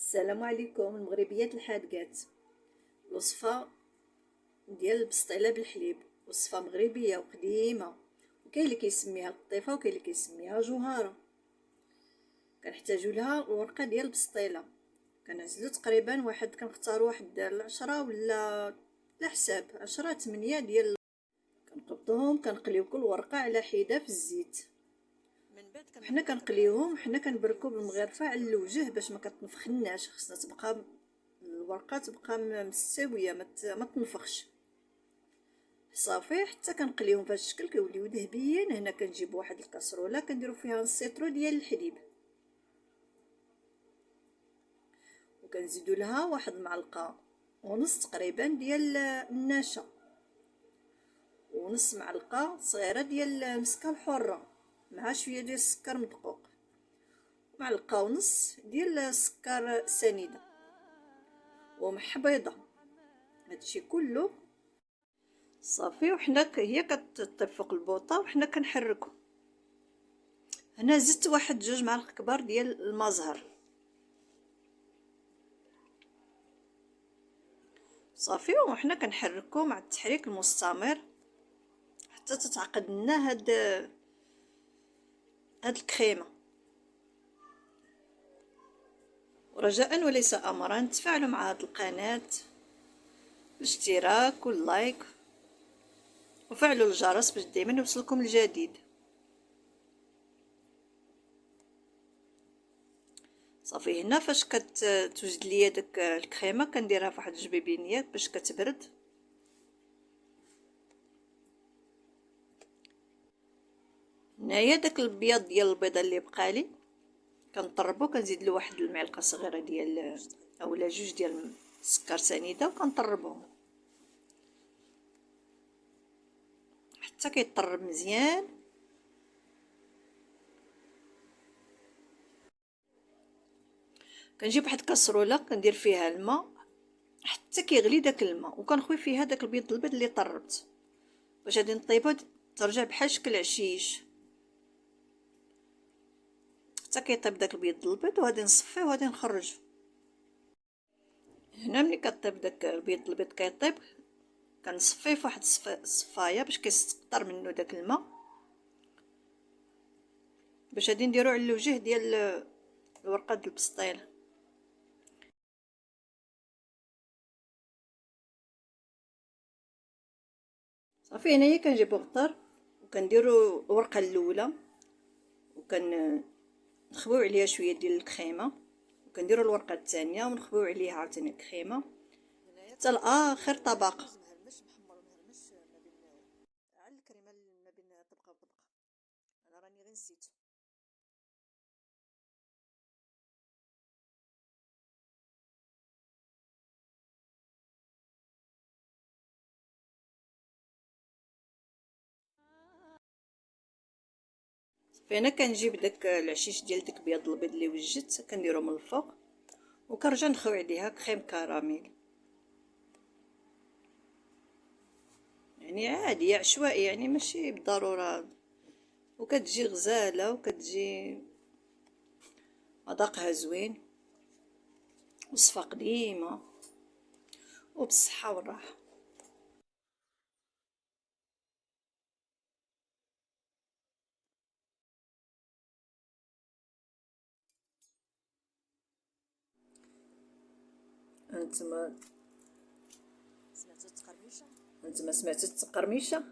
السلام عليكم المغربيات الحادقات. الوصفه ديال البسطيله بالحليب، وصفه مغربيه وقديمه، وكاين اللي كيسميها القطيفه وكاين اللي كيسميها جوهره. كنحتاجوا لها الورقه ديال البسطيله. كنعزلوا تقريبا كنختاروا واحد 10 ولا على حساب 10 8 ديال. كنقبضوهم، كنقليو كل ورقه على حده في الزيت. حنا كنقليوهم، حنا كنبركو بالمغرفه على الوجه باش ما كتنفخناش. خصنا تبقى الورقه تبقى مستويه، ما تنفخش. صافي حتى كنقليهم في هذا الشكل كيوليو ذهبيين. هنا كنجيب واحد الكاسروله كنديروا فيها نص لتر ديال الحليب، وكنزيدوا لها واحد المعلقه ونص تقريبا ديال النشا، ونص معلقه صغيره ديال المسكه الحره، مع شويه ديال السكر مدقوق، معلقه ونص ديال السكر سنيده، ومح بيضه. هادشي كله صافي. وحنا هي كطيب فوق البوطه وحنا كنحركو. هنا زدت واحد 2 معالق كبار ديال الماء زهر. صافي وحنا كنحركو مع التحريك المستمر حتى تتعقد لنا هاد الكريمه. ورجاء وليس امرا تفاعلوا مع هاد القناه بالاشتراك واللايك، وفعلوا الجرس باش دائما يوصلكم الجديد. صافي هنا فاش كتوجد ليا داك الكريمه كنديرها في واحد الجبيبينيات باش كتبرد. هنايا داك الابيض ديال البيضه اللي بقالي كنطربو، كنزيد له واحد المعلقه صغيره ديال اولا 2 ديال السكر سنيده، وكنطربهم حتى كيطرب مزيان. كنجيب واحد الكاسروله كندير فيها الماء حتى كيغلي داك الماء، وكنخوي فيها داك البيض اللي طربت باش غادي نطيبو ترجع بحال شكل عشيش حتى كيطيب داك البيض وغادي نصفيه وغادي نخرج. هنا ملي كطيب داك البيض كيطيب كنصفيه في واحد الصفايه باش كيستقطر منه داك الماء، باش غادي نديرو على الوجه ديال الورقه ديال البسطيله. صافي هنايا كنجيبو غطار وكنديرو الورقه الاولى نخبيو عليها شويه ديال الكريمه، وكنديرو الورقه الثانيه ونخبيو عليها عاوتاني الكريمه حتى لاخر طبقه. على الكريمه ما بين طبقه وطبقه. انا راني غير نسيت. فهنا كنجيب داك العشيش ديال داك بيض البيض اللي وجدت كنديرو من الفوق، وكنرجع نخوي عليها كريم كراميل. يعني عادي عشوائي، يعني ماشي بالضروره، وكتجي غزاله وكتجي مذاقها زوين. وصفه قديمه وبالصحه والراحه. انتما سمعتوا التقرميشه؟